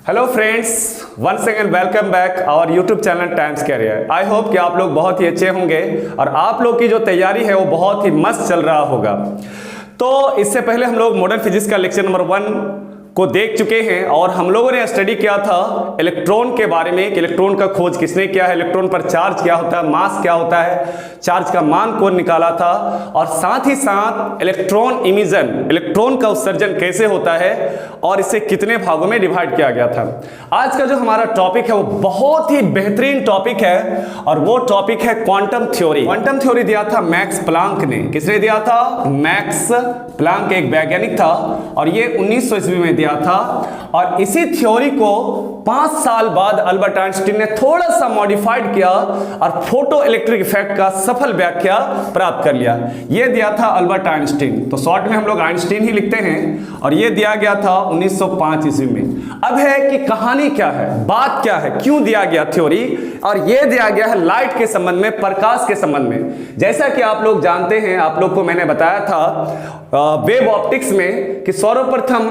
Hello friends, once again welcome back our YouTube channel Times Career. I hope कि आप लोग बहुत ही अच्छे होंगे और आप लोग की जो तैयारी है वो बहुत ही मस्त चल रहा होगा। तो इससे पहले हम लोग मॉडर्न फिजिक्स का लेक्चर नंबर 1 को देख चुके हैं और हम लोगों ने स्टडी किया था इलेक्ट्रॉन के बारे में कि इलेक्ट्रॉन का खोज किसने किया है, इलेक्ट्रॉन पर चार्ज क्या होता है, मास क्या होता है, चार्ज का मान कौन निकाला था, और साथ ही साथ इलेक्ट्रॉन इमिशन, इलेक्ट्रॉन का उत्सर्जन कैसे होता है और इसे कितने भागों में डिवाइड किया गया था। आज का जो हमारा टॉपिक है वो बहुत ही बेहतरीन टॉपिक है और वो टॉपिक है क्वांटम थ्योरी। क्वांटम थ्योरी दिया था मैक्स प्लांक ने। किसने दिया था? मैक्स प्लांक एक वैज्ञानिक था और ये 1900 ईस्वी में दिया था। और इसी थ्योरी को 5 साल बाद अल्बर्ट आइंस्टीन ने थोड़ा सा मॉडिफाइड किया और फोटो इलेक्ट्रिक इफेक्ट का सफल व्याख्या प्राप्त कर लिया। यह दिया था अल्बर्ट आइंस्टीन, तो शॉर्ट में हम लोग आइंस्टीन ही लिखते हैं, और यह दिया गया था 1905 ईस्वी में। अब है कि कहानी क्या है, बात क्या है, क्यों दिया गया थ्योरी, और यह दिया गया है लाइट के संबंध में, प्रकाश के संबंध में। जैसा कि आप लोग जानते हैं, आप लोग को मैंने बताया था वेव ऑप्टिक्स में कि सर्वप्रथम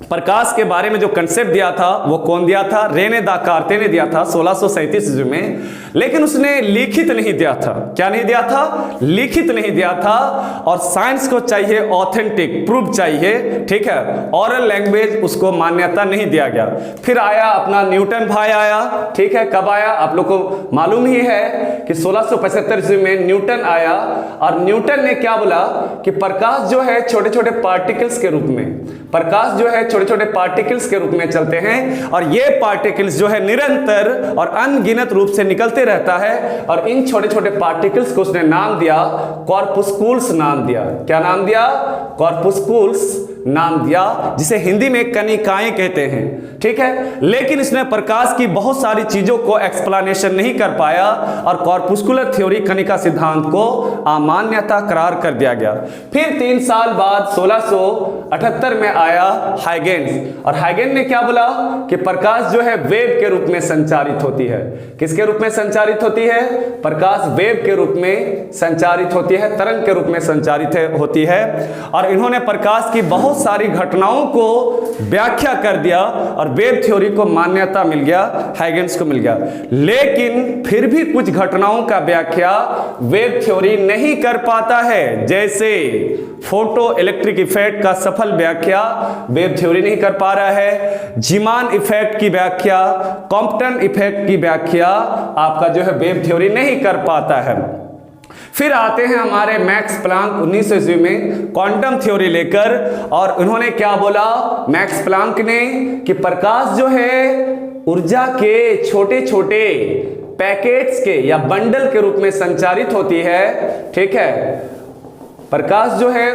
प्रकाश के बारे में जो कंसेप्ट दिया था वो कौन दिया था? रेने दाकार्ते ने दिया था 1637 ईस्वी में। लेकिन उसने लिखित नहीं दिया था। क्या नहीं दिया था? लिखित नहीं दिया था। और साइंस को चाहिए ऑथेंटिक प्रूफ चाहिए, ठीक है, ऑरल लैंग्वेज उसको मान्यता नहीं दिया गया। फिर आया अपना न्यूटन भाई आया, ठीक है। कब आया? आप लोग को मालूम ही है कि 1675 ईस्वी में न्यूटन आया और न्यूटन ने क्या बोला कि प्रकाश जो है छोटे छोटे पार्टिकल्स के रूप में, प्रकाश जो है छोटे छोटे पार्टिकल्स के रूप में चलते हैं और ये पार्टिकल्स जो है निरंतर और अनगिनत रूप से निकलते रहता है। और इन छोटे छोटे पार्टिकल्स को उसने नाम दिया कॉर्पुस्कुल्स नाम दिया। क्या नाम दिया? कॉर्पुस्कुल्स नाम दिया, जिसे हिंदी में कणिकाएं कहते हैं, ठीक है। लेकिन इसने प्रकाश की बहुत सारी चीजों को एक्सप्लेनेशन नहीं कर पाया और कॉर्पुस्कुलर थ्योरी, कणिका सिद्धांत को अमान्यता करार कर दिया गया। फिर 3 साल बाद 1678 में आया हाइगेन्स, और हाइगेन ने क्या बोला कि प्रकाश जो है वेव के रूप में संचारित होती है। किसके रूप में संचारित होती है? प्रकाश वेव के रूप में संचारित होती है, तरंग के रूप में संचारित होती है। और इन्होंने प्रकाश की बहुत सारी घटनाओं को व्याख्या कर दिया और वेव थ्योरी को मान्यता मिल गया, हाइगेन्स को मिल गया। लेकिन फिर भी कुछ घटनाओं का व्याख्या वेव थ्योरी नहीं कर पाता है, जैसे फोटो इलेक्ट्रिक इफेक्ट का सफल व्याख्या वेव थ्योरी नहीं कर पा रहा है। जीमान इफेक्ट की व्याख्या, कॉम्पटन इफेक्ट की व्याख्या आपका जो है वेव थ्योरी नहीं कर पाता है। फिर आते हैं हमारे मैक्स प्लांक 1900 ईस्वी में क्वांटम थ्योरी लेकर, और उन्होंने क्या बोला मैक्स प्लांक ने कि प्रकाश जो है ऊर्जा के छोटे छोटे पैकेट्स के या बंडल के रूप में संचारित होती है, ठीक है। प्रकाश जो है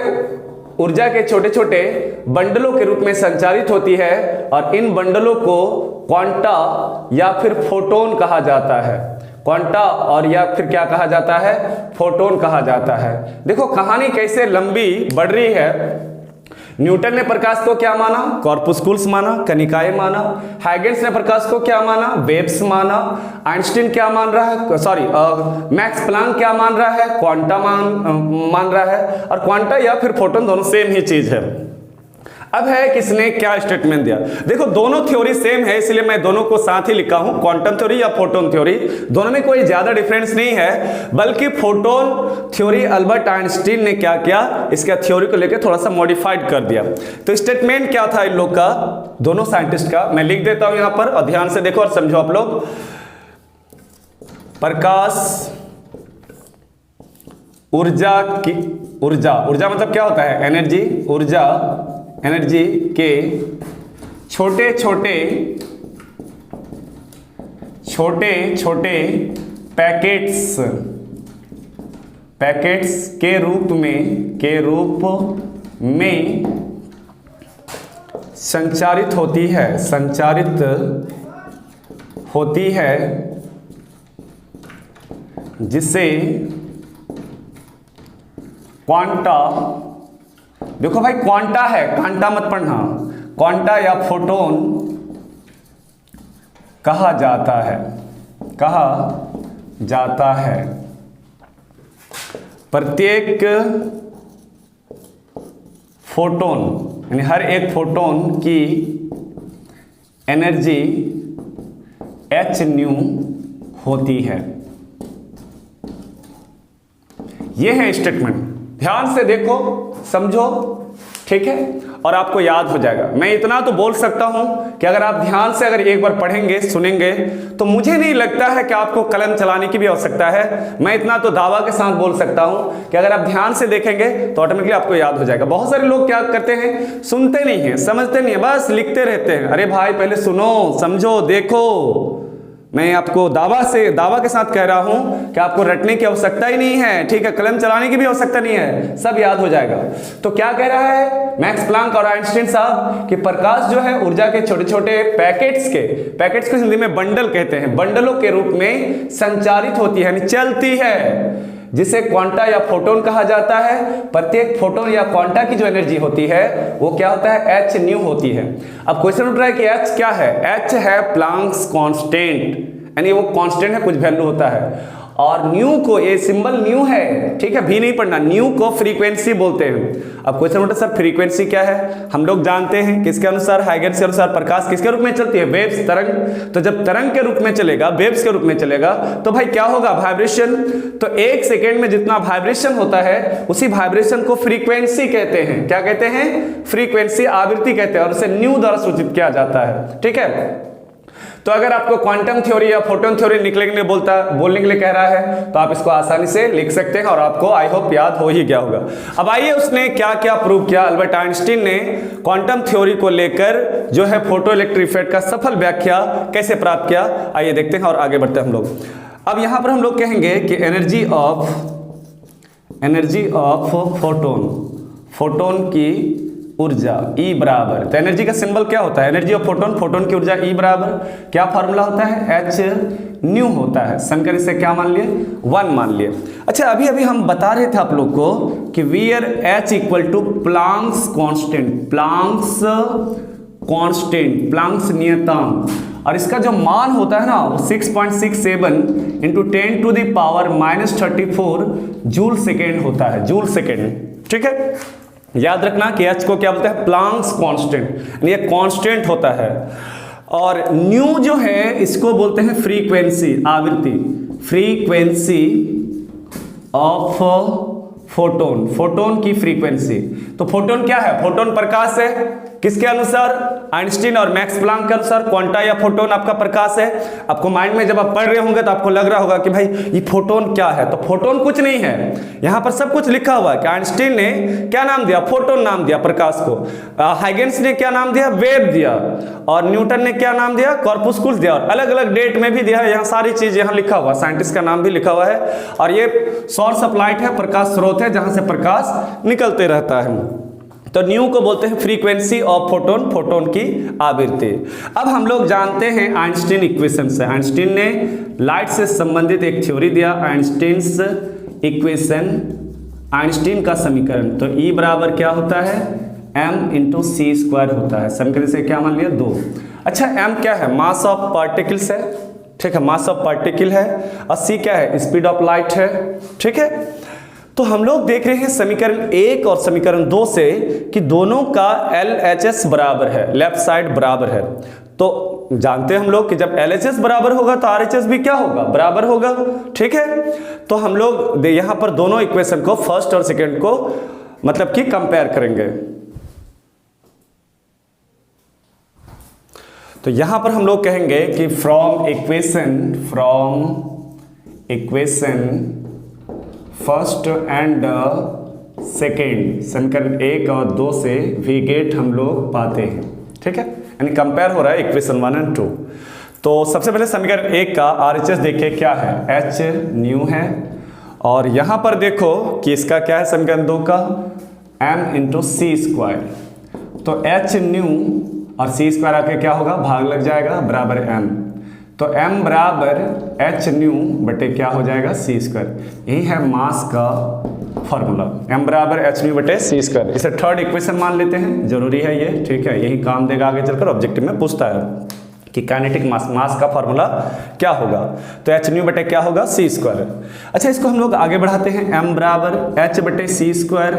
ऊर्जा के छोटे छोटे बंडलों के रूप में संचारित होती है और इन बंडलों को क्वांटा या फिर फोटोन कहा जाता है। क्वांटा और या फिर क्या कहा जाता है? फोटोन कहा जाता है। देखो कहानी कैसे लंबी बढ़ रही है। न्यूटन ने प्रकाश को क्या माना? कॉर्पुस्कुल्स माना, कणिकाएं माना। हाइगेन्स ने प्रकाश को क्या माना? वेव्स माना। आइंस्टीन क्या मान रहा है? सॉरी, मैक्स प्लांक क्या मान रहा है? क्वांटा मान रहा है। और क्वांटा या फिर फोटोन दोनों सेम ही चीज है। अब है किसने क्या स्टेटमेंट दिया। देखो दोनों थ्योरी सेम है, इसलिए मैं दोनों को साथ ही लिखा हूं, क्वांटम थ्योरी या फोटोन थ्योरी। दोनों में कोई ज्यादा डिफरेंस नहीं है, बल्कि फोटोन थ्योरी अल्बर्ट आइंस्टीन ने क्या किया, इसका थ्योरी को लेकर थोड़ा सा मॉडिफाइड कर दिया। तो स्टेटमेंट क्या था इन लोग का, दोनों साइंटिस्ट का, मैं लिख देता हूं यहां पर और ध्यान से देखो और समझो आप लोग। प्रकाश ऊर्जा की, ऊर्जा मतलब क्या होता है? एनर्जी। ऊर्जा एनर्जी के छोटे छोटे पैकेट्स के रूप में संचारित होती है, जिसे क्वांटा, देखो भाई क्वांटा है, कांटा मत पढ़ना, क्वांटा या फोटोन कहा जाता है। प्रत्येक फोटोन यानी हर एक फोटोन की एनर्जी एच न्यू होती है। यह है स्टेटमेंट। ध्यान से देखो, समझो, ठीक है, और आपको याद हो जाएगा। मैं इतना तो बोल सकता हूं कि अगर आप ध्यान से अगर एक बार पढ़ेंगे, सुनेंगे, तो मुझे नहीं लगता है कि आपको कलम चलाने की भी आवश्यकता है। मैं इतना तो दावा के साथ बोल सकता हूं कि अगर आप ध्यान से देखेंगे तो ऑटोमेटिकली आपको याद हो जाएगा। बहुत सारे लोग क्या करते हैं, सुनते नहीं हैं, समझते नहीं है, बस लिखते रहते हैं। अरे भाई, पहले सुनो, समझो, देखो। मैं आपको दावा के साथ कह रहा हूं कि आपको रटने की आवश्यकता ही नहीं है, ठीक है, कलम चलाने की भी आवश्यकता नहीं है, सब याद हो जाएगा। तो क्या कह रहा है मैक्स प्लांक और आइंस्टीन साहब कि प्रकाश जो है ऊर्जा के छोटे छोटे पैकेट्स को हिंदी में बंडल कहते हैं, बंडलों के रूप में संचारित होती है, यानी चलती है, जिसे क्वांटा या फोटोन कहा जाता है। प्रत्येक फोटोन या क्वांटा की जो एनर्जी होती है वो क्या होता है, एच न्यू होती है। अब क्वेश्चन उठ रहा है कि एच क्या है? एच है प्लांक्स कांस्टेंट, यानी वो कांस्टेंट है, कुछ वैल्यू होता है। और न्यू को, ये सिंबल न्यू है, ठीक है, भी नहीं पढ़ना, न्यू को फ्रीक्वेंसी बोलते हैं। अब क्वेश्चन उठा सर फ्रीक्वेंसी क्या है? हम लोग जानते हैं किसके अनुसार, हाइगेंस के अनुसार प्रकाश किसके रूप में चलती है? वेव्स, तरंग। तो जब तरंग के रूप में चलेगा, वेव्स के रूप में चलेगा, तो भाई क्या होगा? वाइब्रेशन। तो एक सेकेंड में जितना वाइब्रेशन होता है उसी वाइब्रेशन को फ्रीक्वेंसी कहते हैं। क्या कहते हैं? फ्रीक्वेंसी, आवृत्ति कहते हैं, और उसे न्यू द्वारा सूचित किया जाता है, ठीक है। तो अगर आपको क्वांटम थ्योरी या फोटोन थ्योरी बोलने के लिए कह रहा है तो आप इसको आसानी से लिख सकते हैं और आपको आई होप याद हो ही गया होगा। अब आइए उसने क्या क्या प्रूव किया। अल्बर्ट आइंस्टीन ने क्वांटम थ्योरी को लेकर जो है फोटो इलेक्ट्रिक इफेक्ट का सफल व्याख्या कैसे प्राप्त किया, आइए देखते हैं और आगे बढ़ते हैं हम लोग। अब यहां पर हम लोग कहेंगे कि एनर्जी ऑफ फोटोन की ऊर्जा E बराबर, तो एनर्जी का सिंबल क्या होता है? एनर्जी ऑफ फोटोन की ऊर्जा E बराबर क्या फॉर्मूला होता है? H न्यू होता है। समीकरण से क्या मान लिए? 1 मान लिए। अच्छा, अभी हम बता रहे थे आप लोग को कि where H equal to Planck's Planck's नियतांक, और इसका जो मान होता है ना वो 6.67 into 10 to the power -34 joule second होता है, जूल सेकेंड, ठीक है। याद रखना कि H को क्या बोलते हैं? प्लांक्स कांस्टेंट, ये कांस्टेंट होता है। और न्यू जो है इसको बोलते हैं फ्रीक्वेंसी, आवृत्ति, फ्रीक्वेंसी ऑफ फोटोन की फ्रीक्वेंसी। तो फोटोन क्या है? फोटोन प्रकाश है, किसके अनुसार? आइंस्टीन और मैक्स प्लांक के अनुसार। क्वांटा या फोटोन आपका प्रकाश है। आपको माइंड में जब आप पढ़ रहे होंगे तो आपको लग रहा होगा कि भाई ये फोटोन क्या है, तो फोटोन कुछ नहीं है। यहां पर सब कुछ लिखा हुआ है कि आइंस्टीन ने क्या नाम दिया? फोटोन नाम दिया प्रकाश को। हाइगेंस ने क्या नाम दिया? वेव दिया। और न्यूटन ने क्या नाम दिया? कॉर्पुस्कुल्स दिया। और अलग अलग डेट में भी दिया है, यहाँ सारी चीज यहाँ लिखा हुआ, साइंटिस्ट का नाम भी लिखा हुआ है। और ये सोर्स ऑफ लाइट है, प्रकाश स्रोत है जहां से प्रकाश निकलते रहता है। तो न्यू को बोलते हैं फ्रीक्वेंसी ऑफ फोटोन की आवृत्ति। अब हम लोग जानते हैं आइंस्टीन इक्वेशन से। आइंस्टीन ने लाइट से संबंधित एक थ्योरी दिया, आइंस्टीन्स इक्वेशन, आइंस्टीन का समीकरण। तो E बराबर क्या होता है? m इंटू सी स्क्वायर होता है। समीकरण से क्या मान लिया? 2। अच्छा, m क्या है? मास ऑफ पार्टिकल्स है, ठीक है, मास ऑफ पार्टिकल है। और c क्या है? स्पीड ऑफ लाइट है, ठीक है। तो हम लोग देख रहे हैं समीकरण 1 और समीकरण 2 से कि दोनों का LHS बराबर है, लेफ्ट साइड बराबर है। तो जानते हैं हम लोग कि जब LHS बराबर होगा तो RHS भी क्या होगा? बराबर होगा, ठीक है। तो हम लोग यहां पर दोनों इक्वेशन को, फर्स्ट और सेकेंड को मतलब कि कंपेयर करेंगे। तो यहां पर हम लोग कहेंगे कि from equation first and second, समीकरण 1 और 2 से वी गेट हम लोग पाते हैं, ठीक है, यानी कंपेयर हो रहा है इक्वेशन 1 और 2। तो सबसे पहले समीकरण 1 का RHS देखिए क्या है? H न्यू है। और यहां पर देखो कि इसका क्या है समीकरण 2 का? m इंटू सी स्क्वायर। तो H न्यू और सी स्क्वायर आके क्या होगा? भाग लग जाएगा, बराबर m। तो m बराबर H न्यू बटे क्या हो जाएगा? सी स्क्वायर। यही है मास का फॉर्मूला, m बराबर H न्यू बटे सी स्क्वायर। इसे थर्ड इक्वेशन मान लेते हैं, जरूरी है ये, ठीक है, यही काम देगा आगे चलकर, ऑब्जेक्टिव में पूछता है। कि काइनेटिक मास का फॉर्मूला क्या होगा। तो एच न्यू बटे क्या होगा, सी स्क्वायर। अच्छा, इसको हम लोग आगे बढ़ाते हैं, एम बराबर एच बटे सी स्क्वायर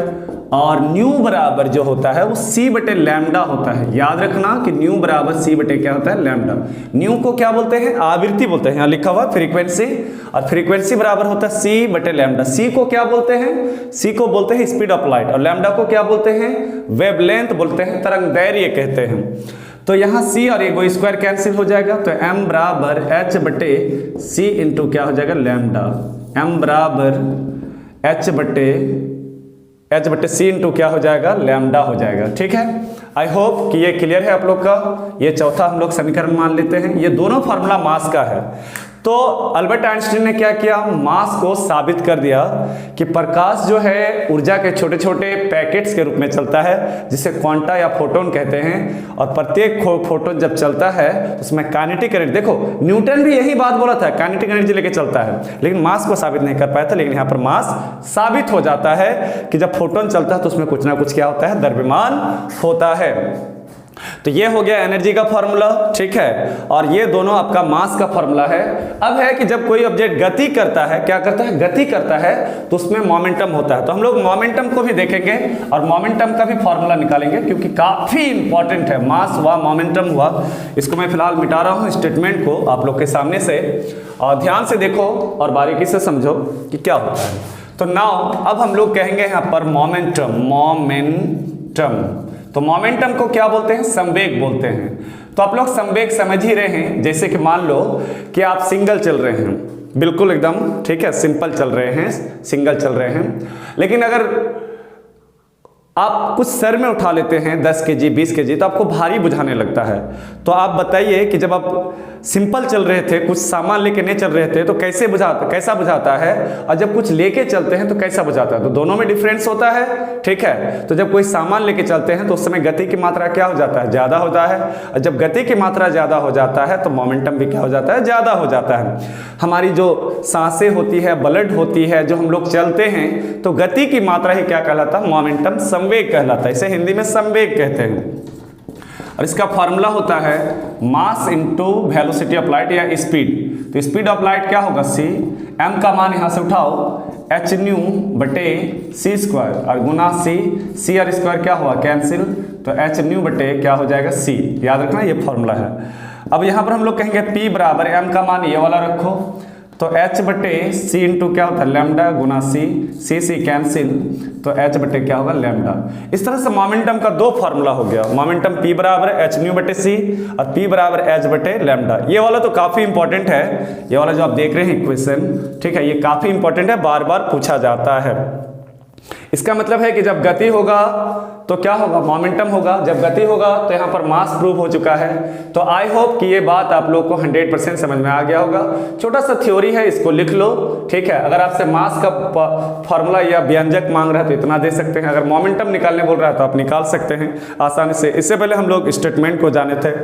और न्यू बराबर जो होता है वो सी बटे लैम्डा होता है। याद रखना कि न्यू बराबर सी बटे क्या होता है, लैम्डा। न्यू को क्या बोलते हैं, आवृत्ति बोलते हैं, यहाँ लिखा हुआ फ्रीक्वेंसी, और फ्रीक्वेंसी बराबर होता है सी बटे लैम्डा। सी को क्या बोलते हैं, सी को बोलते हैं स्पीड ऑफ लाइट, और लैम्डा को क्या बोलते हैं, वेवलेंथ बोलते हैं, तरंग दैर्घ्य कहते हैं। तो यहाँ c और ये स्क्वायर कैंसिल हो जाएगा, तो m बराबर h बटे c इंटू क्या हो जाएगा, लैम्डा। m बराबर h बटे c इंटू क्या हो जाएगा, लैम्डा हो जाएगा। ठीक है, आई होप कि ये क्लियर है आप लोग का। ये चौथा हम लोग समीकरण मान लेते हैं, ये दोनों फार्मूला मास का है। तो अल्बर्ट आइंस्टीन ने क्या किया, मास को साबित कर दिया कि प्रकाश जो है ऊर्जा के छोटे छोटे पैकेट्स के रूप में चलता है, जिसे क्वांटा या फोटोन कहते हैं, और प्रत्येक फोटोन जब चलता है तो उसमें काइनेटिक एनर्जी, देखो न्यूटन भी यही बात बोला था, काइनेटिक एनर्जी लेके चलता है, लेकिन मास को साबित नहीं कर पाया था। लेकिन यहाँ पर मास साबित हो जाता है कि जब फोटोन चलता है तो उसमें कुछ ना कुछ क्या होता है, द्रव्यमान होता है। तो ये हो गया एनर्जी का फॉर्मूला, ठीक है, और ये दोनों आपका मास का फॉर्मूला है। अब है कि जब कोई ऑब्जेक्ट गति करता है, क्या करता है, गति करता है, तो उसमें मोमेंटम होता है। तो हम लोग मोमेंटम को भी देखेंगे और मोमेंटम का भी फॉर्मूला निकालेंगे, क्योंकि काफी इंपॉर्टेंट है। मास हुआ, मोमेंटम हुआ, इसको मैं फिलहाल मिटा रहा हूँ स्टेटमेंट को आप लोग के सामने से, और ध्यान से देखो और बारीकी से समझो कि क्या होता है। तो नाउ अब हम लोग कहेंगे यहाँ पर मोमेंटम। तो मोमेंटम को क्या बोलते हैं, संवेग बोलते हैं। तो आप लोग संवेग समझ ही रहे हैं, जैसे कि मान लो कि आप सिंगल चल रहे हैं, बिल्कुल एकदम ठीक है, सिंपल चल रहे हैं, सिंगल चल रहे हैं, लेकिन अगर आप कुछ सर में उठा लेते हैं 10 kg 20 kg तो आपको भारी बुझाने लगता है। तो आप बताइए कि जब आप सिंपल चल रहे थे, कुछ सामान लेके नहीं चल रहे थे, तो कैसा बुझाता है, और जब कुछ लेके चलते हैं तो कैसा बुझाता है, तो दोनों में डिफरेंस होता है। ठीक है, तो जब कोई सामान लेके चलते हैं तो उस समय गति की मात्रा क्या हो जाता है, ज़्यादा होता है, और जब गति की मात्रा ज़्यादा हो जाता है तो मोमेंटम भी क्या हो जाता है, ज़्यादा हो जाता है। हमारी जो सांसें होती है, ब्लड होती है, जो हम लोग चलते हैं, तो गति की मात्रा ही क्या कहलाता है, मोमेंटम, संवेग कहलाता है। इसे हिंदी में संवेग कहते हैं, और इसका फॉर्मूला होता है mass into velocity of light या स्पीड। तो स्पीड ऑफ लाइट क्या होगा, c, m का मान यहां से उठाओ, h न्यू बटे c स्क्वायर, और गुना c और स्क्वायर क्या हुआ, कैंसिल, तो h न्यू बटे क्या हो जाएगा, c। याद रखना ये फॉर्मूला है। अब यहां पर हम लोग कहेंगे p बराबर m का मान ये वाला रखो, तो h बटे c इंटू क्या होता है, लैम्डा, गुना c कैंसिल, तो h बटे क्या होगा, लैम्डा। इस तरह से मोमेंटम का दो फार्मूला हो गया, मोमेंटम p बराबर h न्यू बटे c और p बराबर h बटे लैम्डा। ये वाला तो काफी इंपॉर्टेंट है, ये वाला जो आप देख रहे हैं इक्वेशन, ठीक है, ये काफी इंपॉर्टेंट है, बार बार पूछा जाता है। इसका मतलब है कि जब गति होगा तो क्या होगा, मोमेंटम होगा, जब गति होगा तो यहाँ पर मास प्रूव हो चुका है। तो आई होप कि ये बात आप लोग को 100% समझ में आ गया होगा। छोटा सा थ्योरी है, इसको लिख लो, ठीक है। अगर आपसे मास का फॉर्मूला या व्यंजक मांग रहा है तो इतना दे सकते हैं, अगर मोमेंटम निकालने बोल रहा है तो आप निकाल सकते हैं आसानी से। इससे पहले हम लोग स्टेटमेंट को जाने थे।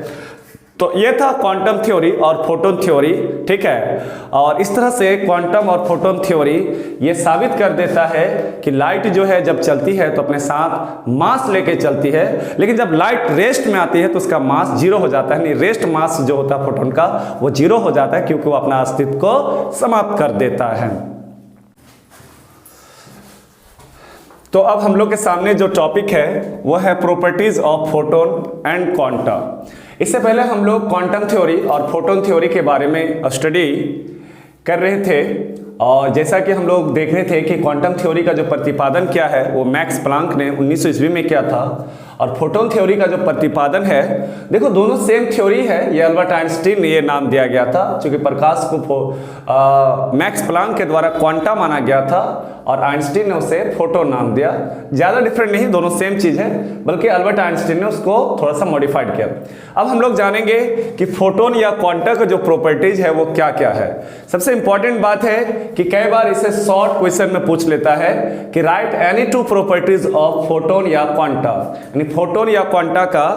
तो ये था क्वांटम थ्योरी और फोटोन थ्योरी, ठीक है। और इस तरह से क्वांटम और फोटोन थ्योरी ये साबित कर देता है कि लाइट जो है जब चलती है तो अपने साथ मास लेके चलती है, लेकिन जब लाइट रेस्ट में आती है तो उसका मास जीरो हो जाता है। नहीं, रेस्ट मास जो होता है फोटोन का वो जीरो हो जाता है, क्योंकि वो अपना अस्तित्व को समाप्त कर देता है। तो अब हम लोग के सामने जो टॉपिक है वो है properties of photon and quanta. इससे पहले हम लोग क्वांटम थ्योरी और फोटोन थ्योरी के बारे में स्टडी कर रहे थे, और जैसा कि हम लोग देख रहे थे कि क्वांटम थ्योरी का जो प्रतिपादन किया है वो मैक्स प्लांक ने 1900 ईस्वी में किया था, और फोटोन थ्योरी का जो प्रतिपादन है, देखो दोनों सेम थ्योरी है, ये अल्बर्ट आइंस्टीन ने ये नाम दिया गया था, क्योंकि प्रकाश को मैक्स प्लांक के द्वारा क्वांटा माना गया था और आइंस्टीन ने उसे फोटोन नाम दिया। ज़्यादा डिफरेंट नहीं, दोनों सेम चीज़ है, बल्कि अल्बर्ट आइंस्टीन ने उसको थोड़ा सा मॉडिफाइड किया। अब हम लोग जानेंगे कि फोटोन या क्वांटा का जो प्रॉपर्टीज है वो क्या क्या है। सबसे इंपॉर्टेंट बात है कि कई बार इसे शॉर्ट क्वेश्चन में पूछ लेता है कि right any two properties of photon या क्वांटा, यानी फोटोन या क्वांटा का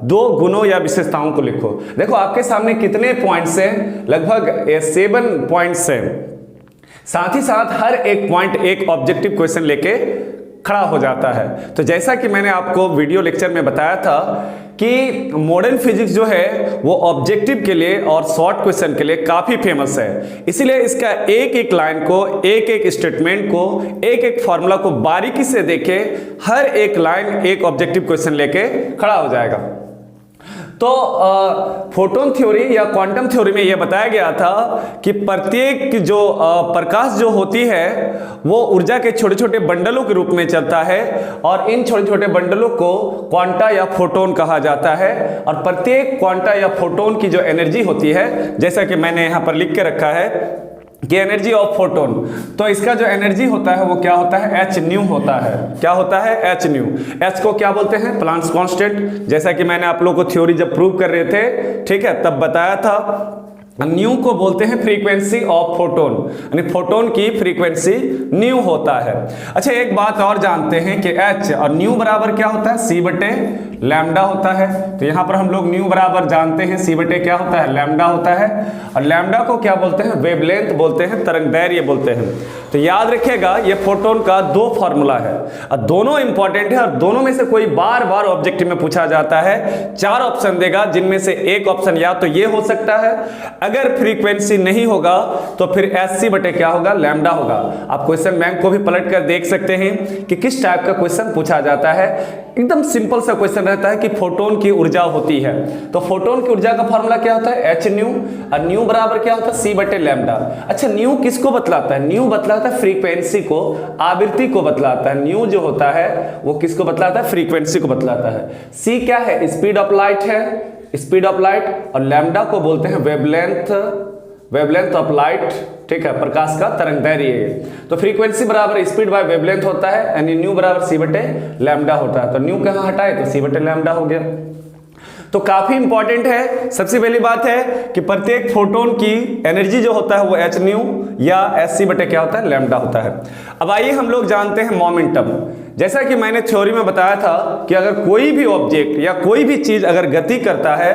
दो गुणों या विशेषताओं को लिखो। देखो आपके सामने कितने पॉइंट्स हैं, लगभग 7 पॉइंट्स हैं। साथ ही साथ हर एक पॉइंट एक ऑब्जेक्टिव क्वेश्चन लेके खड़ा हो जाता है। तो जैसा कि मैंने आपको वीडियो लेक्चर में बताया था कि मॉडर्न फिजिक्स जो है वो ऑब्जेक्टिव के लिए और शॉर्ट क्वेश्चन के लिए काफी फेमस है। इसीलिए इसका एक एक लाइन को, एक एक स्टेटमेंट को, एक एक फॉर्मूला को बारीकी से देखे, हर एक लाइन एक ऑब्जेक्टिव क्वेश्चन लेके खड़ा हो जाएगा। तो फोटोन थ्योरी या क्वांटम थ्योरी में यह बताया गया था कि प्रत्येक जो प्रकाश जो होती है वो ऊर्जा के छोटे छोटे बंडलों के रूप में चलता है और इन छोटे छोटे बंडलों को क्वांटा या फोटोन कहा जाता है। और प्रत्येक क्वांटा या फोटोन की जो एनर्जी होती है, जैसा कि मैंने यहाँ पर लिख के रखा है कि एनर्जी ऑफ फोटोन, तो इसका जो एनर्जी होता है वो क्या होता है, एच न्यू होता है। क्या होता है, एच न्यू। एच को क्या बोलते हैं, प्लांक्स कांस्टेंट, जैसा कि मैंने आप लोगों को थ्योरी जब प्रूव कर रहे थे, ठीक है, तब बताया था। न्यू को बोलते हैं फ्रीक्वेंसी ऑफ फोटोन, यानी फोटोन की फ्रीक्वेंसी न्यू होता है। अच्छा, एक बात और जानते हैं कि एच और न्यू बराबर क्या होता है, सी बटे लैम्डा होता है। तो यहां पर हम लोग न्यू बराबर जानते हैं, सी बटे क्या होता है, लैम्डा होता है। और लैम्डा को क्या बोलते हैं, वेवलेंथ बोलते हैं, तरंगदैर्घ्य बोलते हैं। तो याद रखिएगा ये फोटोन का दो फॉर्मूला है और दोनों इंपॉर्टेंट है और दोनों में से कोई बार बार ऑब्जेक्टिव में पूछा जाता है। 4 ऑप्शन देगा जिनमें से एक ऑप्शन या तो ये हो सकता है, अगर फ्रीक्वेंसी नहीं होगा तो फिर एस सी बटे क्या होगा, लैम्डा होगा। आप क्वेश्चन बैंक को भी पलट कर देख सकते हैं कि किस टाइप का क्वेश्चन पूछा जाता है। एकदम सिंपल सा क्वेश्चन रहता है कि फोटोन की ऊर्जा होती है, तो फोटोन की ऊर्जा का फॉर्मूला क्या होता है, एच न्यू, और न्यू बराबर क्या होता है, सी बटे लैम्डा। अच्छा, न्यू किसको बतलाता है, न्यू बतलाता है फ्रीक्वेंसी को, आवृत्ति को बतलाता है। न्यू जो होता है वो किसको बतलाता है, फ्रीक्वेंसी को बतलाता है। सी क्या है, स्पीड ऑफ लाइट है, स्पीड ऑफ लाइट, और लैम्डा को बोलते हैं वेवलेंथ ऑफ लाइट, ठीक है, प्रकाश का तरंगदैर्घ्य। तो फ्रीक्वेंसी बराबर स्पीड बाय वेवलेंथ होता है, यानी न्यू बराबर सी बटे लैम्डा होता है। तो न्यू कहाँ हटाए तो सी बटे लैम्डा हो गया। तो काफी इंपॉर्टेंट है। सबसे पहली बात है कि प्रत्येक फोटोन की एनर्जी जो होता है वो एच न्यू या एस सी बटे क्या होता है, लैम्डा होता है। अब आइए हम लोग जानते हैं मोमेंटम। जैसा कि मैंने थ्योरी में बताया था कि अगर कोई भी ऑब्जेक्ट या कोई भी चीज अगर गति करता है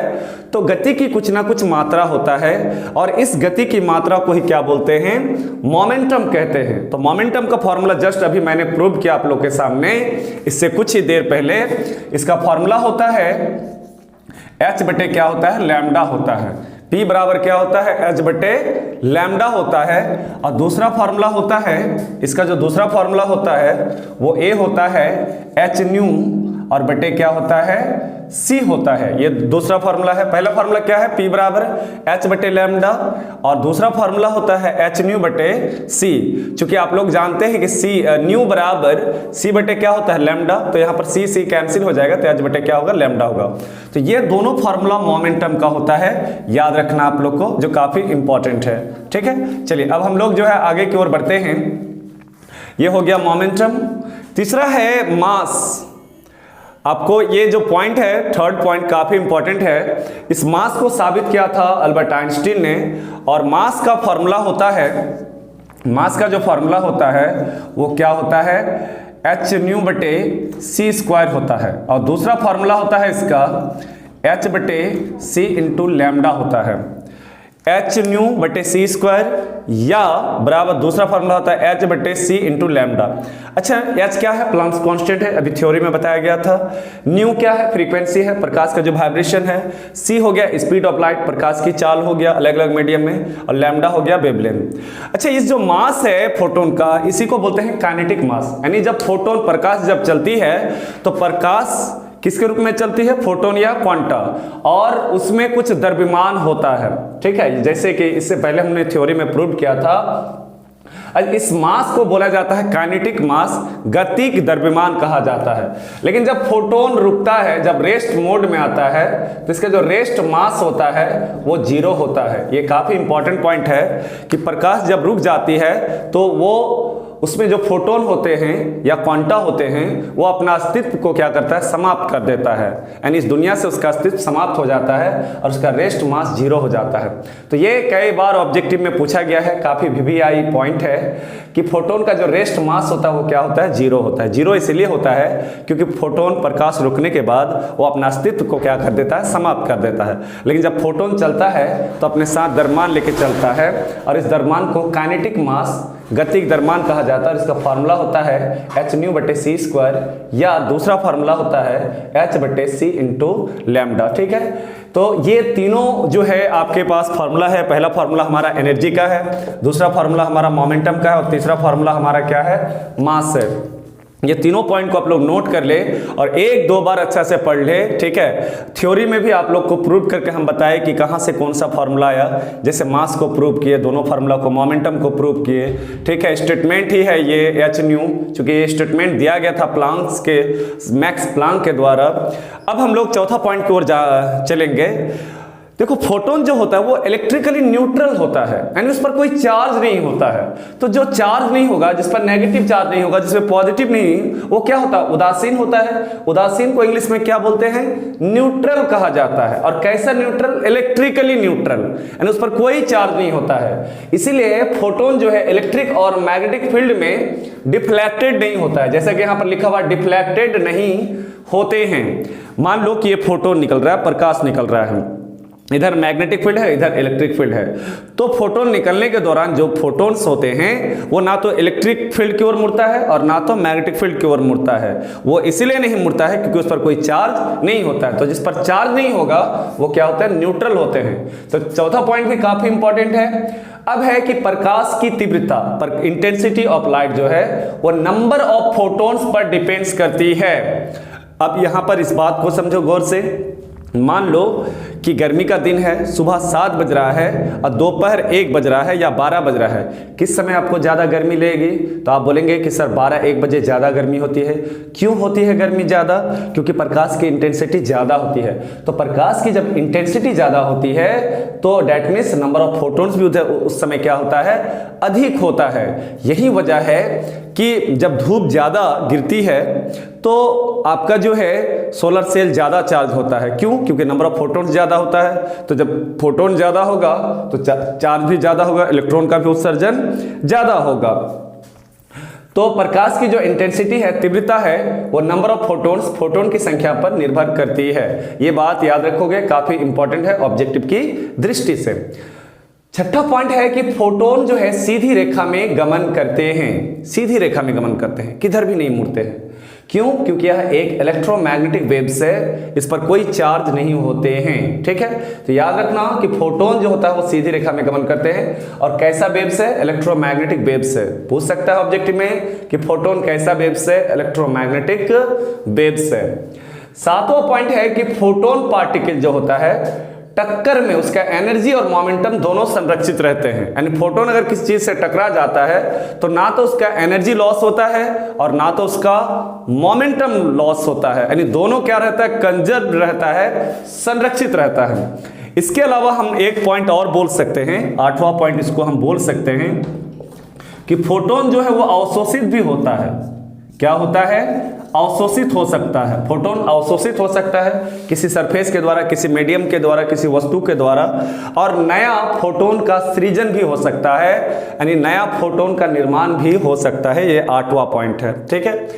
तो गति की कुछ ना कुछ मात्रा होता है और इस गति की मात्रा को ही क्या बोलते हैं, मोमेंटम कहते हैं। तो मोमेंटम का फॉर्मूला जस्ट अभी मैंने प्रूव किया आप लोग के सामने, इससे कुछ ही देर पहले। इसका फॉर्मूला होता है एच बटे क्या होता है, लैम्डा होता है। P बराबर क्या होता है, एच बटे लैम्डा होता है। और दूसरा फॉर्मूला होता है, इसका जो दूसरा फॉर्मूला होता है वो A होता है एच न्यू और बटे क्या होता है, C होता है। ये दूसरा फॉर्मूला है। पहला फॉर्मूला क्या है, P बराबर H बटे लैम्डा, और दूसरा फॉर्मूला होता है H न्यू बटे C। चूंकि आप लोग जानते हैं कि C न्यू बराबर C बटे क्या होता है, लैम्डा, तो यहाँ पर C कैंसिल हो जाएगा, तो H बटे क्या होगा, लैम्डा होगा। तो ये दोनों फॉर्मूला मोमेंटम का होता है, याद रखना आप लोग को, जो काफी इंपॉर्टेंट है। ठीक है, चलिए अब हम लोग जो है आगे की ओर बढ़ते हैं। ये हो गया मोमेंटम। तीसरा है मास। आपको ये जो पॉइंट है, थर्ड पॉइंट, काफी इंपॉर्टेंट है। इस मास को साबित किया था अल्बर्ट आइंस्टीन ने, और मास का फॉर्मूला होता है, मास का जो फॉर्मूला होता है वो क्या होता है, एच न्यू बटे सी स्क्वायर होता है। और दूसरा फॉर्मूला होता है इसका एच बटे सी इंटू लैम्डा होता है, एच न्यू बटे सी स्क्वायर, या बराबर दूसरा फॉर्मूला होता है एच बटे सी इंटू लैम्डा। अच्छा, एच क्या है, प्लांक्स कांस्टेंट है, अभी थ्योरी में बताया गया था। न्यू क्या है, फ्रीक्वेंसी है, प्रकाश का जो वाइब्रेशन है। सी हो गया स्पीड ऑफ लाइट, प्रकाश की चाल हो गया अलग अलग मीडियम में, और लैम्डा हो गया वेवलेंथ। अच्छा, इस जो मास है फोटोन का, इसी को बोलते हैं काइनेटिक मास, यानी जब फोटोन प्रकाश जब चलती है तो प्रकाश किसके रूप में चलती है, फोटोन या क्वांटा, और उसमें कुछ द्रव्यमान होता है। ठीक है, जैसे कि इससे पहले हमने थ्योरी में प्रूव किया था। इस मास को बोला जाता है काइनेटिक मास, गतिक द्रव्यमान कहा जाता है। लेकिन जब फोटोन रुकता है, जब रेस्ट मोड में आता है, तो इसका जो रेस्ट मास होता है वो 0 होता है। ये काफी इंपॉर्टेंट पॉइंट है कि प्रकाश जब रुक जाती है तो वो उसमें जो फोटोन होते हैं या क्वांटा होते हैं वो अपना अस्तित्व को क्या करता है, समाप्त कर देता है, यानी इस दुनिया से उसका अस्तित्व समाप्त हो जाता है और उसका रेस्ट मास 0 हो जाता है। तो ये कई बार ऑब्जेक्टिव में पूछा गया है, काफी VVI पॉइंट है कि फोटोन का जो रेस्ट मास होता है वो क्या होता है, 0 होता है। 0 इसलिए होता है क्योंकि फोटोन प्रकाश रुकने के बाद वो अपना अस्तित्व को क्या कर देता है, समाप्त कर देता है। लेकिन जब फोटोन चलता है तो अपने साथ द्रव्यमान लेके चलता है, और इस द्रव्यमान को काइनेटिक मास गतिक द्रव्यमान कहा जाता है और इसका फार्मूला होता है h/c², या दूसरा फार्मूला होता है h/c इंटू लैम्डा। ठीक है, तो ये तीनों जो है आपके पास फार्मूला है। पहला फार्मूला हमारा एनर्जी का है, दूसरा फार्मूला हमारा मोमेंटम का है और तीसरा फार्मूला हमारा क्या है, मास है। ये तीनों पॉइंट को आप लोग नोट कर ले और एक दो बार अच्छा से पढ़ ले। ठीक है, थ्योरी में भी आप लोग को प्रूव करके हम बताए कि कहाँ से कौन सा फार्मूला आया, जैसे मास को प्रूव किए दोनों फार्मूला को, मोमेंटम को प्रूव किए। ठीक है, स्टेटमेंट ही है ये h न्यू, चूंकि ये स्टेटमेंट दिया गया था प्लांक्स के, मैक्स प्लांक के द्वारा। अब हम लोग चौथा पॉइंट की ओर चलेंगे। देखो, फोटोन जो होता है वो इलेक्ट्रिकली न्यूट्रल होता है, यानी उस पर कोई चार्ज नहीं होता है। तो जो चार्ज नहीं होगा, जिस पर नेगेटिव चार्ज नहीं होगा, जिसमें पॉजिटिव नहीं, वो क्या होता है, उदासीन होता है। उदासीन को इंग्लिश में क्या बोलते हैं, न्यूट्रल कहा जाता है। और कैसा न्यूट्रल, इलेक्ट्रिकली न्यूट्रल, यानी उस पर कोई चार्ज नहीं होता है। इसीलिए फोटोन जो है इलेक्ट्रिक और मैग्नेटिक फील्ड में डिफ्लेक्टेड नहीं होता है, जैसा कि यहां पर लिखा हुआ डिफ्लेक्टेड नहीं होते हैं। मान लो कि ये फोटोन निकल रहा है, प्रकाश निकल रहा है, इधर मैग्नेटिक फील्ड है, इधर इलेक्ट्रिक फील्ड है। तो फोटोन निकलने के दौरान जो फोटोन्स होते हैं वो ना तो इलेक्ट्रिक फील्ड की ओर मुड़ता है और ना तो मैग्नेटिक फील्ड की ओर मुड़ता है। वो इसीलिए नहीं मुड़ता है क्योंकि उस पर कोई चार्ज नहीं होता है। तो जिस पर चार्ज नहीं होगा वो क्या होता है, न्यूट्रल होते हैं। तो चौथा पॉइंट भी काफी इंपॉर्टेंट है। अब है कि प्रकाश की तीव्रता पर, इंटेंसिटी ऑफ लाइट जो है वो नंबर ऑफ फोटोन्स पर डिपेंड्स करती है। अब यहां पर इस बात को समझो गौर से। मान लो कि गर्मी का दिन है, सुबह 7 बज रहा है और दोपहर 1 बज रहा है या 12 बज रहा है, किस समय आपको ज़्यादा गर्मी लगेगी? तो आप बोलेंगे कि सर 12-1 बजे ज़्यादा गर्मी होती है। क्यों होती है गर्मी ज़्यादा? क्योंकि प्रकाश की इंटेंसिटी ज़्यादा होती है। तो प्रकाश की जब इंटेंसिटी ज़्यादा होती है तो that means number of photons भी उस समय क्या होता है, अधिक होता है। यही वजह है कि जब धूप ज़्यादा गिरती है तो आपका जो है सोलर सेल ज़्यादा चार्ज होता है। क्यों? क्योंकि नंबर ऑफ फोटोन ज़्यादा होता है। तो जब फोटोन ज़्यादा होगा तो चार्ज भी ज़्यादा होगा, इलेक्ट्रॉन का भी उत्सर्जन ज़्यादा होगा। तो प्रकाश की जो इंटेंसिटी है, तीव्रता है, वो नंबर ऑफ फोटोन्स, फोटोन की संख्या पर निर्भर करती है। ये बात याद रखोगे, काफ़ी इंपॉर्टेंट है ऑब्जेक्टिव की दृष्टि से। छठा पॉइंट है कि फोटोन जो है सीधी रेखा में गमन करते हैं, सीधी रेखा में गमन करते हैं, किधर भी नहीं मुड़ते हैं। क्यों? क्योंकि यह एक इलेक्ट्रोमैग्नेटिक वेव्स है, इस पर कोई चार्ज नहीं होते हैं। ठीक है, तो याद रखना कि फोटोन जो होता है वो सीधी रेखा में गमन करते हैं। और कैसा वेव्स है? इलेक्ट्रोमैग्नेटिक वेव्स है। पूछ सकता है ऑब्जेक्टिव में कि फोटोन कैसा वेव्स है? इलेक्ट्रोमैग्नेटिक वेव्स है। सातवां पॉइंट है कि फोटोन पार्टिकल जो होता है टक्कर में उसका एनर्जी और मोमेंटम दोनों संरक्षित रहते हैं। यानी फोटोन अगर किसी चीज से टकरा जाता है तो ना तो उसका एनर्जी लॉस होता है और ना तो उसका मोमेंटम लॉस होता है, यानी दोनों क्या रहता है, कंजर्व रहता है, संरक्षित रहता है। इसके अलावा हम एक पॉइंट और बोल सकते हैं, 8वां पॉइंट इसको हम बोल सकते हैं कि फोटोन जो है वो अवशोषित भी होता है। क्या होता है? अवशोषित हो सकता है। फोटोन अवशोषित हो सकता है किसी सरफेस के द्वारा, किसी मीडियम के द्वारा, किसी वस्तु के द्वारा, और नया फोटोन का सृजन भी हो सकता है, यानी नया फोटोन का निर्माण भी हो सकता है। ये 8वां पॉइंट है। ठीक है,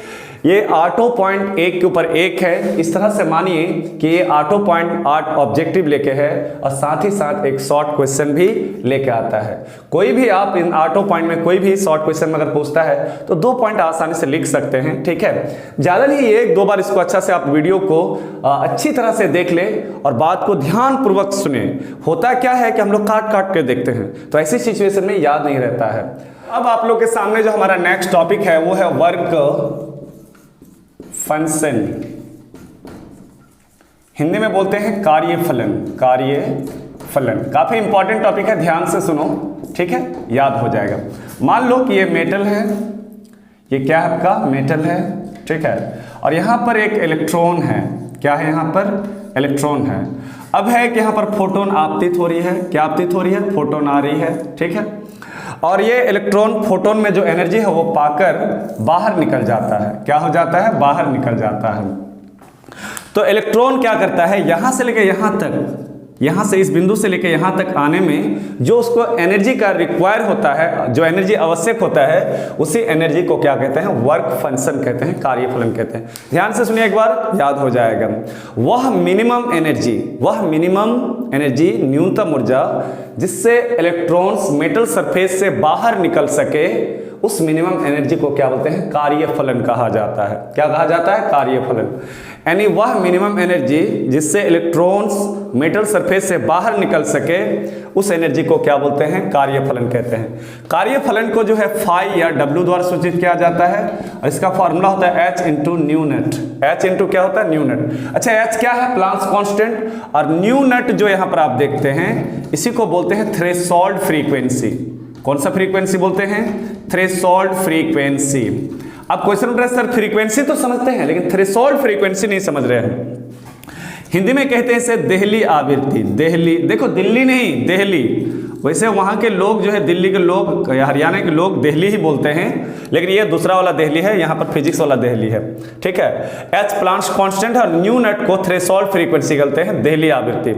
ये 8 पॉइंट एक के ऊपर एक है। इस तरह से मानिए कि ये 8 पॉइंट 8 ऑब्जेक्टिव लेके है और साथ ही साथ एक शॉर्ट क्वेश्चन भी लेके आता है। कोई भी आप इन 8 पॉइंट में कोई भी शॉर्ट क्वेश्चन अगर पूछता है तो 2 पॉइंट आसानी से लिख सकते हैं। ठीक है, ज़्यादा नहीं, 1-2 बार इसको अच्छा से आप वीडियो को अच्छी तरह से देख ले और बात को ध्यानपूर्वक सुने। होता क्या है कि हम लोग काट काट के देखते हैं तो ऐसी सिचुएशन में याद नहीं रहता है। अब आप लोग के सामने जो हमारा नेक्स्ट टॉपिक है वो है वर्क फंक्शन, हिंदी में बोलते हैं कार्यफलन। कार्यफलन काफी इंपॉर्टेंट टॉपिक है, ध्यान से सुनो। ठीक है, याद हो जाएगा। मान लो कि ये मेटल है, ये क्या है आपका, मेटल है। ठीक है, और यहां पर एक इलेक्ट्रॉन है। क्या है? यहां पर इलेक्ट्रॉन है। अब है कि यहां पर फोटोन आपतित हो रही है। क्या आपतित हो रही है? फोटोन आ रही है। ठीक है, और ये इलेक्ट्रॉन फोटोन में जो एनर्जी है वो पाकर बाहर निकल जाता है। क्या हो जाता है? बाहर निकल जाता है। तो इलेक्ट्रॉन क्या करता है, यहां से लेकर यहां तक, यहां से इस बिंदु से लेकर यहां तक आने में जो उसको एनर्जी का रिक्वायर होता है, जो एनर्जी आवश्यक होता है, उसी एनर्जी को क्या कहते हैं? वर्क फंक्शन कहते हैं, कार्यफलन कहते हैं। ध्यान से सुनिए, एक बार याद हो जाएगा। वह मिनिमम एनर्जी, न्यूनतम ऊर्जा जिससे इलेक्ट्रॉन्स मेटल सरफेस से बाहर निकल सके, उस मिनिमम एनर्जी को क्या बोलते हैं, कार्यफलन कहा जाता है। क्या कहा जाता है, कार्यफलन। यानी वह मिनिमम एनर्जी जिससे इलेक्ट्रॉन्स मेटल सरफेस से बाहर निकल सके, उस एनर्जी को क्या बोलते हैं, कार्यफलन कहते हैं। कार्यफलन को जो है फाई या डब्ल्यू द्वारा सूचित किया जाता है और इसका फॉर्मूला होता है H into new net. H into क्या होता है, न्यू नेट। अच्छा, H क्या है, प्लांक्स कांस्टेंट, और न्यू नेट जो यहाँ पर आप देखते हैं इसी को बोलते हैं थ्रेशोल्ड फ्रीक्वेंसी। कौन सा फ्रीक्वेंसी बोलते हैं, थ्रेशोल्ड फ्रीक्वेंसी। अब क्वेश्चन उठ रहा है सर फ्रीक्वेंसी तो समझते हैं लेकिन थ्रेशोल्ड फ्रीक्वेंसी नहीं समझ रहे हैं। हिंदी में कहते हैं इसे देहली आवृत्ति। देहली, देखो दिल्ली नहीं, देहली। वैसे वहाँ के लोग जो है, दिल्ली के लोग या हरियाणा के लोग देहली ही बोलते हैं, लेकिन ये दूसरा वाला देहली है, यहाँ पर फिजिक्स वाला देहली है, ठीक है। H प्लांक्स कांस्टेंट और न्यू नेट को थ्रेशोल्ड फ्रीक्वेंसी कहते हैं, देहली आवृत्ति।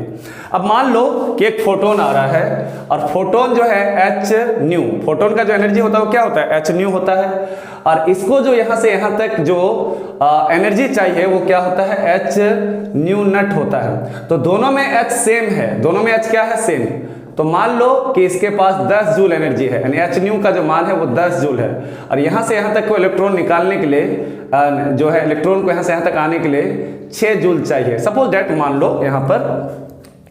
अब मान लो कि एक फोटोन आ रहा है और फोटोन जो है H न्यू, फोटोन का जो एनर्जी होता है वो क्या होता है, H न्यू होता है, और इसको जो यहाँ से यहाँ तक जो एनर्जी चाहिए वो क्या होता है, H न्यू नेट होता है। तो दोनों में H सेम है, दोनों में H क्या है, सेम। तो मान लो कि इसके पास 10 जूल एनर्जी है, यानी H न्यू का जो मान है वो 10 जूल है, और यहाँ से यहाँ तक को इलेक्ट्रॉन निकालने के लिए जो है इलेक्ट्रॉन को यहाँ से यहाँ तक आने के लिए 6 जूल चाहिए, सपोज डेट मान लो यहाँ पर,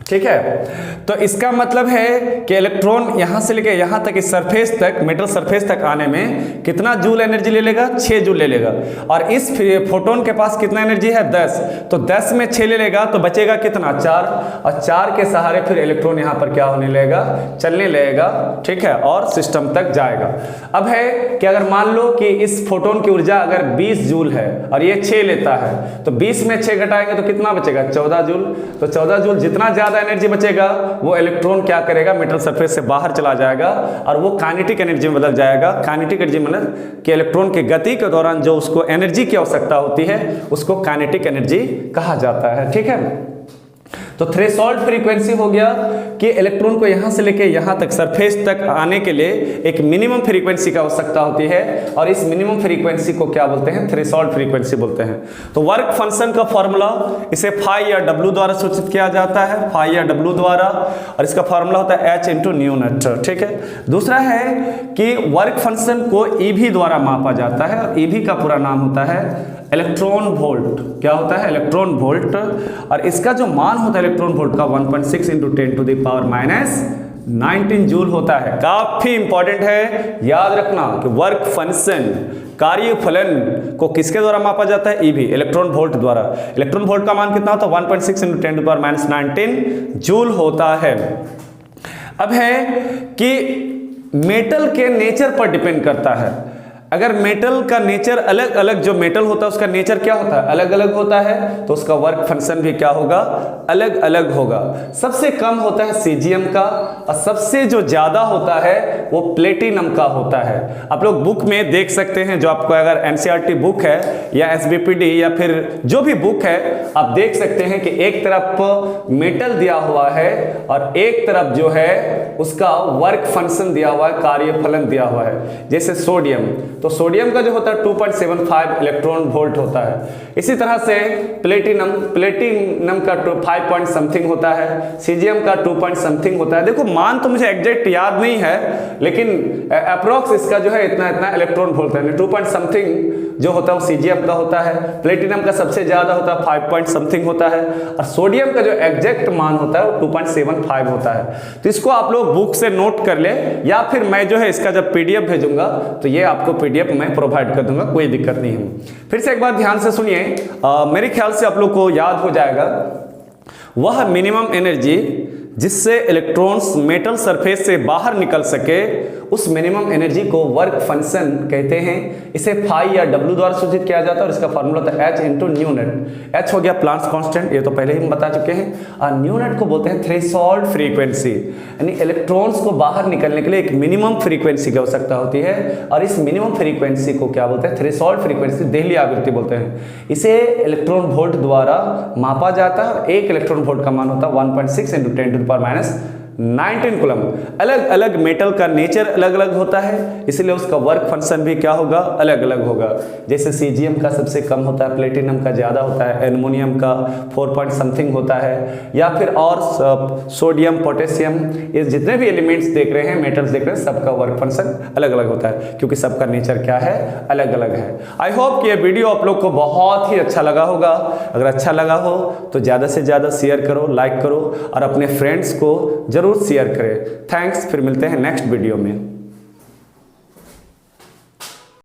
ठीक है। तो इसका मतलब है कि इलेक्ट्रॉन यहाँ से लेके यहाँ तक इस सरफेस तक, मेटल सरफेस तक आने में कितना जूल एनर्जी ले लेगा, 6 जूल ले लेगा। और इस फोटोन के पास कितना एनर्जी है, 10, तो 10 में 6 ले लेगा तो बचेगा कितना, 4, और 4 के सहारे फिर इलेक्ट्रॉन यहाँ पर क्या होने लगेगा, चलने लगेगा, ठीक है, और सिस्टम तक जाएगा। अब है कि अगर मान लो कि इस फोटोन की ऊर्जा अगर 20 जूल है और ये 6 लेता है, तो 20 में 6 घटाएंगे तो कितना बचेगा, 14 जूल। तो 14 जूल जितना ज्यादा एनर्जी बचेगा वो इलेक्ट्रॉन क्या करेगा, मेटल सरफेस से बाहर चला जाएगा और वो काइनेटिक एनर्जी में बदल जाएगा। काइनेटिक एनर्जी मतलब कि इलेक्ट्रॉन की गति के दौरान जो उसको एनर्जी की आवश्यकता होती है उसको काइनेटिक एनर्जी कहा जाता है, ठीक है। तो थ्रेशोल्ड फ्रीक्वेंसी हो गया कि इलेक्ट्रॉन को यहां से लेके यहां तक सरफेस तक आने के लिए एक मिनिमम फ्रीक्वेंसी की आवश्यकता होती है, और इस मिनिमम फ्रीक्वेंसी को क्या बोलते हैं, थ्रेशोल्ड फ्रीक्वेंसी बोलते हैं। तो वर्क फंक्शन का फॉर्मूला इसे फाई या डब्ल्यू द्वारा सूचित किया जाता है, फाई या डब्ल्यू द्वारा, और इसका फॉर्मूला होता है H इंटू न्यू नेट, ठीक है। दूसरा है कि वर्क फंक्शन को EV द्वारा मापा जाता है, और EV का पूरा नाम होता है इलेक्ट्रॉन वोल्ट। क्या होता है, इलेक्ट्रॉन वोल्ट, और इसका जो मान होता है इलेक्ट्रॉन वोल्ट का 1.6 into 10 to the power -19 joule होता है। काफी इंपॉर्टेंट है, याद रखना कि वर्क फंक्शन, कार्यफलन को किसके द्वारा मापा जाता है, EV, इलेक्ट्रॉन वोल्ट द्वारा। इलेक्ट्रॉन वोल्ट का मान कितना होता है, 1.6 इंटू 10 टू पावर -19 जूल होता है। अब है कि मेटल के नेचर पर डिपेंड करता है। अगर मेटल का नेचर अलग अलग, जो मेटल होता है उसका नेचर क्या होता है, अलग अलग होता है, तो उसका वर्क फंक्शन भी क्या होगा, अलग अलग होगा। सबसे कम होता है सीजियम का, और सबसे जो ज्यादा होता है वो प्लेटिनम का होता है। आप लोग बुक में देख सकते हैं, जो आपको अगर NCERT बुक है या SBPD या फिर जो भी बुक है, आप देख सकते हैं कि एक तरफ मेटल दिया हुआ है और एक तरफ जो है उसका वर्क फंक्शन दिया हुआ है, कार्यफलन दिया हुआ है। जैसे सोडियम, तो सोडियम का जो होता है 2.75 इलेक्ट्रॉन वोल्ट होता है। इसी तरह से प्लेटिनम का 5 पॉइंट समथिंग होता है, सीजियम का 2 पॉइंट समथिंग होता है। देखो मान तो मुझे एग्जैक्ट याद नहीं है, लेकिन अप्रोक्स इसका जो है इतना इतना इलेक्ट्रॉन वोल्ट है। 2 पॉइंट समथिंग जो होता है वो सीजियम का होता है, प्लेटिनम का सबसे ज्यादा होता है 5 पॉइंट समथिंग होता है, और सोडियम का जो एग्जैक्ट मान होता है वो 2.75 होता है। तो इसको आप लोग बुक से नोट कर ले, या फिर मैं जो है इसका जब PDF भेजूंगा तो ये आपको PDF मैं प्रोवाइड कर दूंगा, कोई दिक्कत नहीं है। फिर से एक बार ध्यान से सुनिए, मेरे ख्याल से आप लोग को याद हो जाएगा, वह मिनिमम एनर्जी जिससे इलेक्ट्रॉन्स मेटल सरफेस से बाहर निकल सके, उस मिनिमम एनर्जी को वर्क फंक्शन कहते हैं। इसे फाई या डब्ल्यू द्वारा सूचित किया जाता है, और इसका फॉर्मूला होता है H into new net. H हो गया प्लांक्स कांस्टेंट, ये तो पहले ही हम बता चुके हैं, और न्यू नेट को बोलते हैं थ्रेशोल्ड फ्रीक्वेंसी, यानी इलेक्ट्रॉन्स को बाहर निकलने के लिए एक मिनिमम फ्रीक्वेंसी की आवश्यकता होती है, और इस मिनिमम फ्रीक्वेंसी को क्या बोलते हैं, थ्रेशोल्ड फ्रीक्वेंसी, देहली आवृत्ति बोलते हैं। इसे इलेक्ट्रॉन वोल्ट द्वारा मापा जाता है, और एक इलेक्ट्रॉन वोल्ट का मान होता है 1.6 into 10 to the power 19 coulomb. अलग अलग मेटल का नेचर अलग अलग होता है, इसलिए उसका वर्क फंक्शन भी क्या होगा, अलग अलग होगा। जैसे सीजियम का सबसे कम होता है, प्लेटिनम का ज़्यादा होता है, एल्युमिनियम का 4 पॉइंट समथिंग होता है, या फिर और सोडियम, पोटेशियम, ये जितने भी एलिमेंट्स देख रहे हैं, मेटल्स देख रहे हैं, सबका वर्क फंक्शन अलग अलग होता है, क्योंकि सबका नेचर क्या है, अलग अलग है। आई होप कि ये वीडियो आप लोग को बहुत ही अच्छा लगा होगा। अगर अच्छा लगा हो तो ज़्यादा से ज़्यादा शेयर करो, लाइक करो और अपने फ्रेंड्स को जरूर शेयर करें। थैंक्स, फिर मिलते हैं नेक्स्ट वीडियो में।